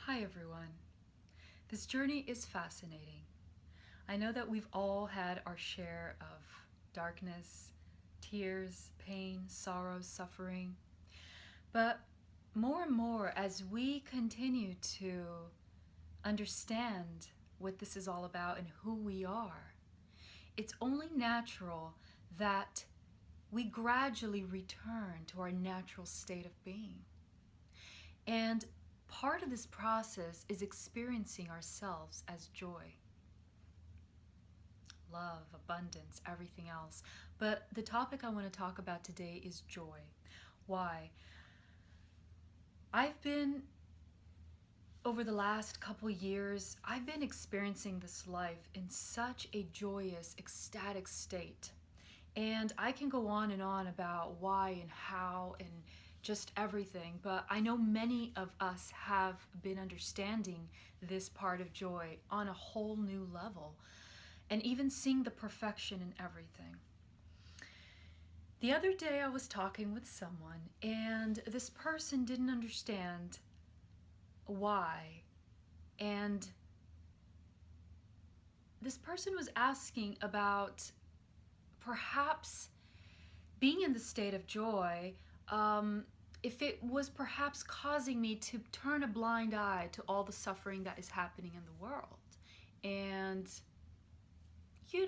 Hi everyone. This journey is fascinating. I know that we've all had our share of darkness, tears, pain, sorrow, suffering. But more and more, as we continue to understand what this is all about and who we are, it's only natural that we gradually return to our natural state of being. And part of this process is experiencing ourselves as joy, love, abundance, everything else. But the topic I want to talk about today is joy. Why? I've been, over the last couple years, I've been experiencing this life in such a joyous, ecstatic state. And I can go on and on about why and how and just everything, but I know many of us have been understanding this part of joy on a whole new level and even seeing the perfection in everything. The other day I was talking with someone and this person didn't understand why, and this person was asking about perhaps being in the state of joy, if it was perhaps causing me to turn a blind eye to all the suffering that is happening in the world. And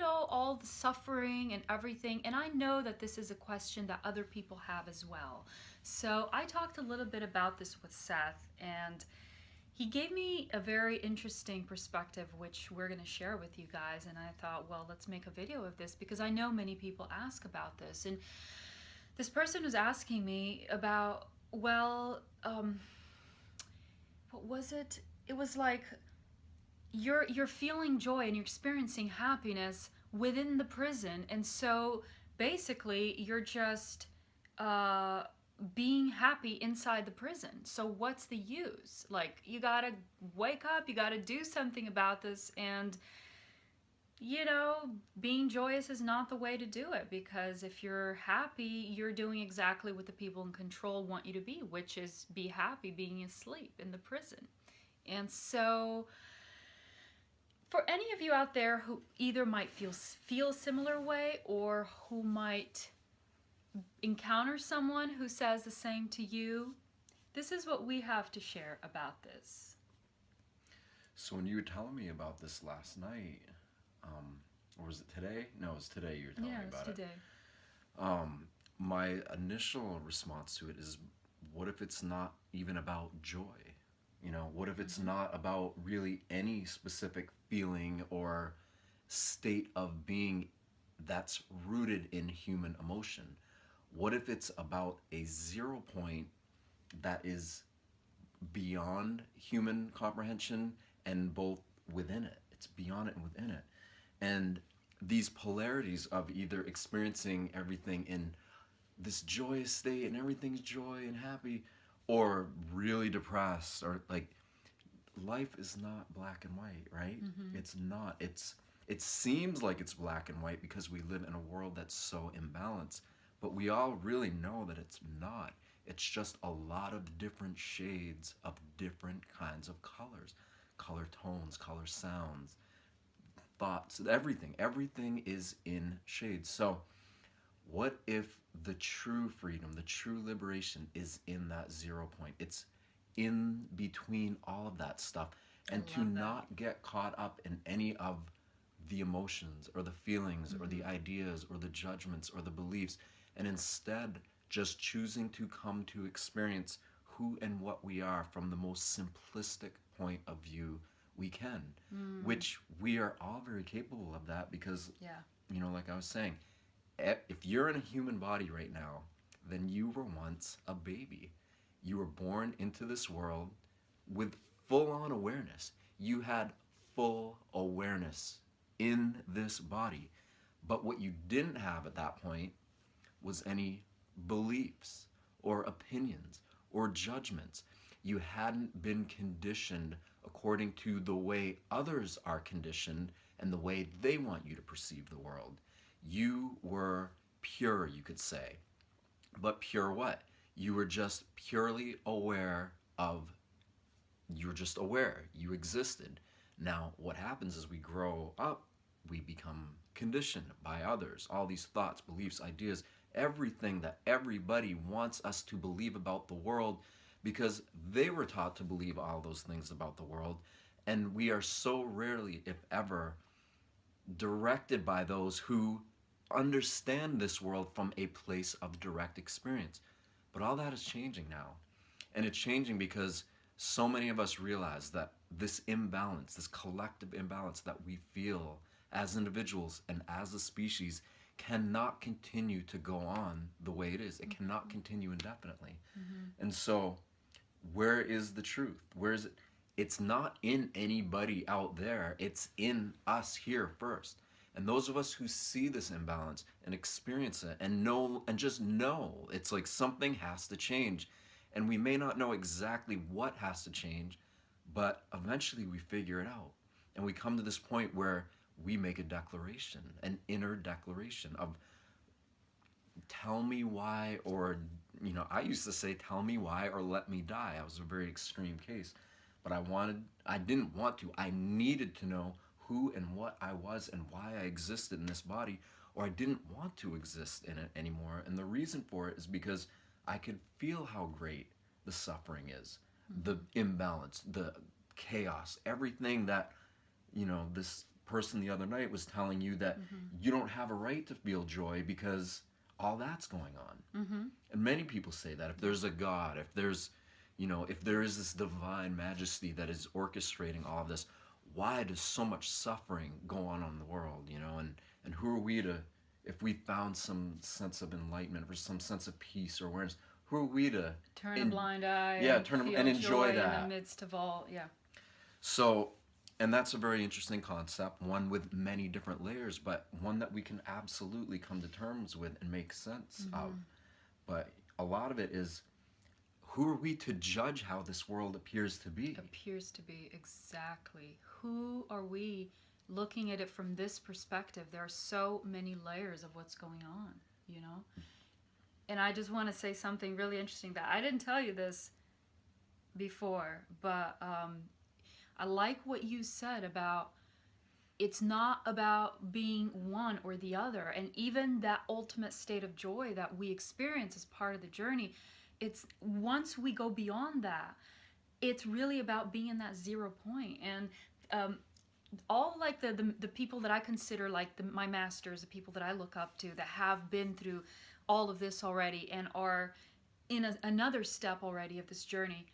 all the suffering and everything. And I know that this is a question that other people have as well. So I talked a little bit about this with Seth, and he gave me a very interesting perspective, which we're going to share with you guys. And I thought, well, let's make a video of this because I know many people ask about this. And this person was asking me about, well, what was it? It was like you're feeling joy and you're experiencing happiness within the prison, and so basically you're just being happy inside the prison. So what's the use? Like, you gotta wake up, you gotta do something about this, and being joyous is not the way to do it, because if you're happy, you're doing exactly what the people in control want you to be, which is be happy being asleep in the prison. And so for any of you out there who either might feel a similar way or who might encounter someone who says the same to you, this is what we have to share about this. So when you were telling me about this last night, or was it today? No, it was today you were telling me about today. it. My initial response to it is, what if it's not even about joy? What if it's not about really any specific feeling or state of being that's rooted in human emotion? What if it's about a 0 point that is beyond human comprehension and both within it? It's beyond it and within it. And these polarities of either experiencing everything in this joyous state and everything's joy and happy, or really depressed, or like, life is not black and white, right? It's not. It seems like it's black and white because we live in a world that's so imbalanced, but we all really know that it's not. It's just a lot of different shades of different kinds of colors, color tones, color sounds, thoughts, everything is in shades. So what if the true freedom, the true liberation is in that 0 point? It's in between all of that stuff. And to not get caught up in any of the emotions or the feelings or the ideas or the judgments or the beliefs, and instead just choosing to come to experience who and what we are from the most simplistic point of view we can, which we are all very capable of that because, like I was saying, if you're in a human body right now, then you were once a baby. You were born into this world with full-on awareness. You had full awareness in this body. But what you didn't have at that point was any beliefs or opinions or judgments. You hadn't been conditioned according to the way others are conditioned and the way they want you to perceive the world. You were pure, you could say. But pure what? You were just purely aware of you're just aware, you existed. Now, what happens is we grow up, we become conditioned by others, all these thoughts, beliefs, ideas, everything that everybody wants us to believe about the world because they were taught to believe all those things about the world. And we are so rarely, if ever, directed by those who understand this world from a place of direct experience. But all that is changing now. And it's changing because so many of us realize that this imbalance, this collective imbalance that we feel as individuals and as a species, cannot continue to go on the way it is. It cannot continue indefinitely. And so, where is the truth? Where is it? It's not in anybody out there. It's in us here first. And those of us who see this imbalance and experience it and know and just know, it's like something has to change. And we may not know exactly what has to change, but eventually we figure it out. And we come to this point where we make a declaration, an inner declaration of tell me why, or, I used to say, tell me why or let me die. I was a very extreme case. But I didn't want to. I needed to know who and what I was and why I existed in this body, or I didn't want to exist in it anymore. And the reason for it is because I could feel how great the suffering is, the imbalance, the chaos, everything that, this person the other night was telling you that you don't have a right to feel joy because all that's going on. And many people say that if there's a God, if there's if there is this divine majesty that is orchestrating all of this, why does so much suffering go on in the world, and who are we to, if we found some sense of enlightenment or some sense of peace or awareness, who are we to turn a blind eye and enjoy that in the midst of all, So, and that's a very interesting concept, one with many different layers, but one that we can absolutely come to terms with and make sense of. But a lot of it is, who are we to judge how this world appears to be? Appears to be, exactly. Who are we looking at it from this perspective? There are so many layers of what's going on, And I just want to say something really interesting that I didn't tell you this before, but I like what you said about it's not about being one or the other. And even that ultimate state of joy that we experience as part of the journey, it's once we go beyond that, it's really about being in that 0 point. And all like the people that I consider like my masters, the people that I look up to that have been through all of this already and are in another step already of this journey,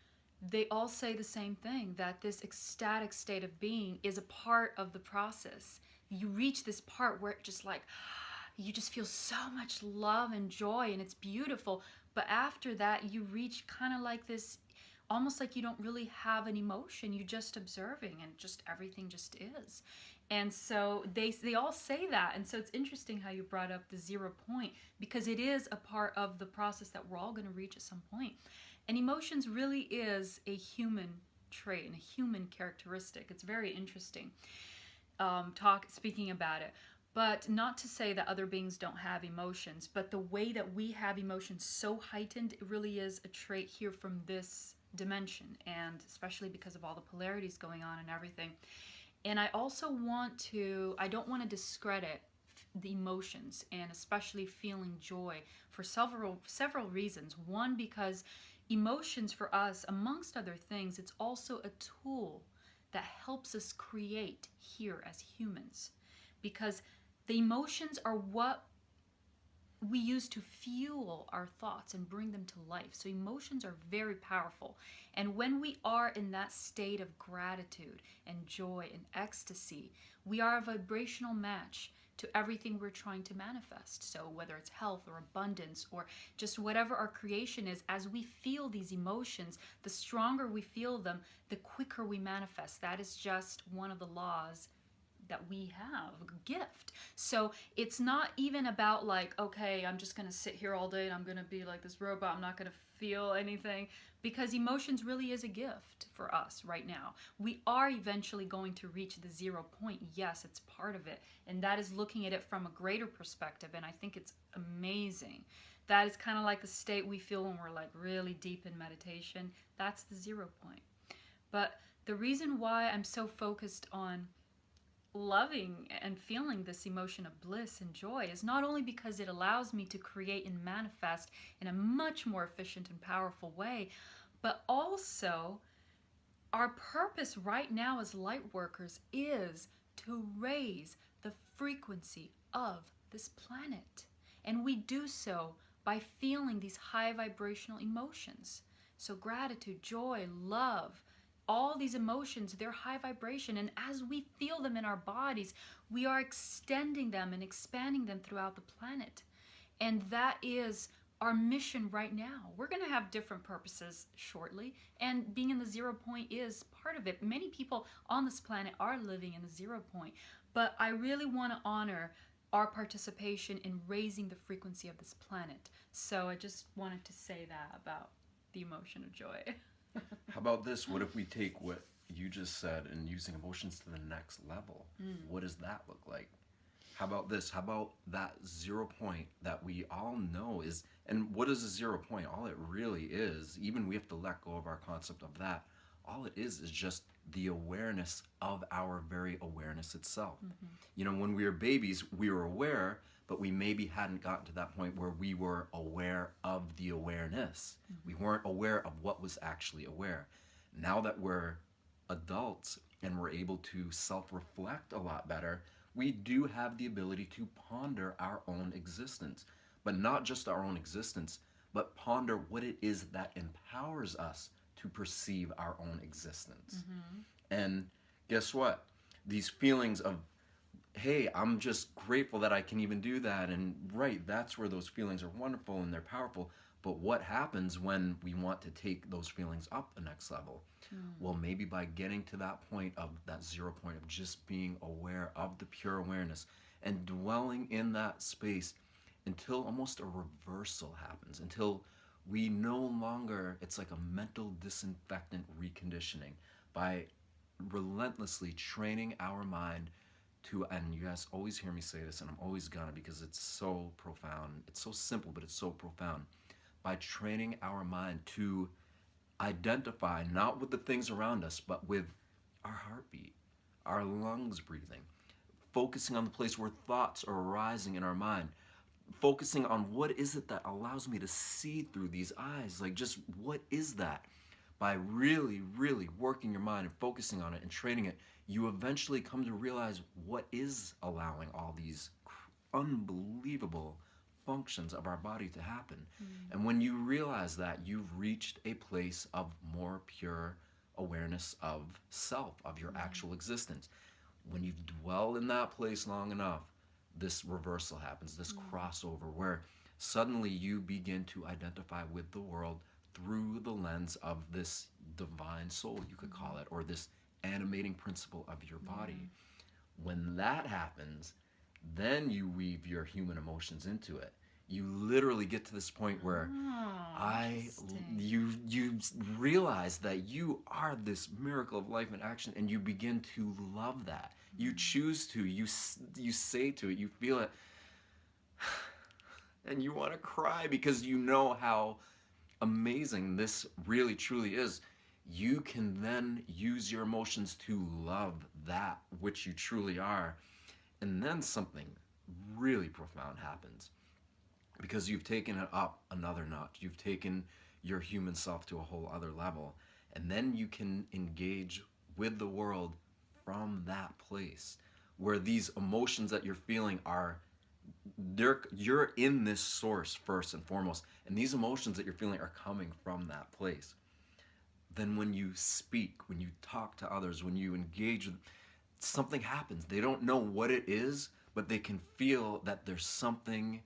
they all say the same thing, that this ecstatic state of being is a part of the process. You reach this part where it just like, you just feel so much love and joy and it's beautiful. But after that, you reach kind of like this, almost like you don't really have an emotion. You're just observing and just everything just is. And so they all say that. And so it's interesting how you brought up the 0 point, because it is a part of the process that we're all going to reach at some point. And emotions really is a human trait and a human characteristic. It's very interesting speaking about it. But not to say that other beings don't have emotions, but the way that we have emotions so heightened, it really is a trait here from this dimension, and especially because of all the polarities going on and everything. And I also I don't want to discredit the emotions, and especially feeling joy, for several reasons. One, because emotions for us, amongst other things, it's also a tool that helps us create here as humans, because the emotions are what we use to fuel our thoughts and bring them to life. So emotions are very powerful. And when we are in that state of gratitude and joy and ecstasy, we are a vibrational match to everything we're trying to manifest. So whether it's health or abundance or just whatever our creation is, as we feel these emotions, the stronger we feel them, the quicker we manifest. That is just one of the laws that we have, a gift. So it's not even about like, okay, I'm just going to sit here all day and I'm going to be like this robot, I'm not going to feel anything, because emotions really is a gift for us right now. We are eventually going to reach the 0 point. Yes, it's part of it. And that is looking at it from a greater perspective. And I think it's amazing. That is kind of like the state we feel when we're like really deep in meditation. That's the 0 point. But the reason why I'm so focused on loving and feeling this emotion of bliss and joy is not only because it allows me to create and manifest in a much more efficient and powerful way, but also our purpose right now as light workers is to raise the frequency of this planet. And we do so by feeling these high vibrational emotions. So, gratitude, joy, love, all these emotions, they're high vibration. And as we feel them in our bodies, we are extending them and expanding them throughout the planet. And that is our mission right now. We're going to have different purposes shortly, and being in the 0 point is part of it. Many people on this planet are living in the 0 point, but I really want to honor our participation in raising the frequency of this planet. So I just wanted to say that about the emotion of joy. How about this? What if we take what you just said and using emotions to the next level? What does that look like? How about this? How about that 0 point that we all know is, and what is a 0 point? All it really is, even we have to let go of our concept of that, all it is just the awareness of our very awareness itself. You know, when we were babies, we were aware, but we maybe hadn't gotten to that point where we were aware of the awareness. We weren't aware of what was actually aware. Now that we're adults and we're able to self-reflect a lot better, we do have the ability to ponder our own existence. But not just our own existence, but ponder what it is that empowers us to perceive our own existence. And guess what? These feelings of, hey, I'm just grateful that I can even do that. And right, that's where those feelings are wonderful and they're powerful. But what happens when we want to take those feelings up the next level? Well, maybe by getting to that point of that 0 point of just being aware of the pure awareness and dwelling in that space until almost a reversal happens, until we no longer, it's like a mental disinfectant reconditioning by relentlessly training our mind to, and you guys always hear me say this, and I'm always gonna because it's so profound. It's so simple, but it's so profound. By training our mind to identify not with the things around us, but with our heartbeat, our lungs breathing, focusing on the place where thoughts are arising in our mind, focusing on what is it that allows me to see through these eyes, like just what is that? By really, really working your mind and focusing on it and training it, you eventually come to realize what is allowing all these unbelievable functions of our body to happen. And when you realize that, you've reached a place of more pure awareness of self, of your actual existence. When you dwell in that place long enough, this reversal happens, this crossover where suddenly you begin to identify with the world through the lens of this divine soul, you could call it, or this animating principle of your body. When that happens, then you weave your human emotions into it. You literally get to this point where you realize that you are this miracle of life in action, and you begin to love that. You choose to, you say to it, you feel it, and you want to cry because you know how amazing this really truly is. You can then use your emotions to love that which you truly are. And then something really profound happens because you've taken it up another notch. You've taken your human self to a whole other level. And then you can engage with the world from that place where these emotions that you're feeling are, you're in this source first and foremost. And these emotions that you're feeling are coming from that place. Then when you speak, when you talk to others, when you engage, something happens. They don't know what it is, but they can feel that there's something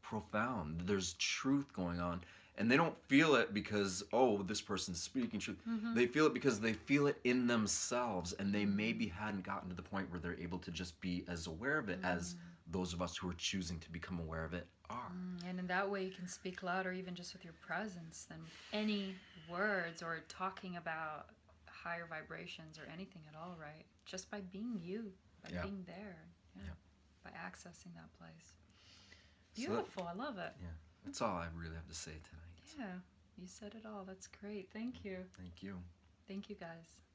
profound. There's truth going on. And they don't feel it because, oh, this person's speaking truth. They feel it because they feel it in themselves, and they maybe hadn't gotten to the point where they're able to just be as aware of it as those of us who are choosing to become aware of it are. And in that way, you can speak louder even just with your presence than any words or talking about higher vibrations or anything at all, right? Just by being you, by being there, by accessing that place. Beautiful, I love it. Yeah, that's all I really have to say tonight. Yeah, you said it all. That's great. Thank you. Thank you. Thank you guys.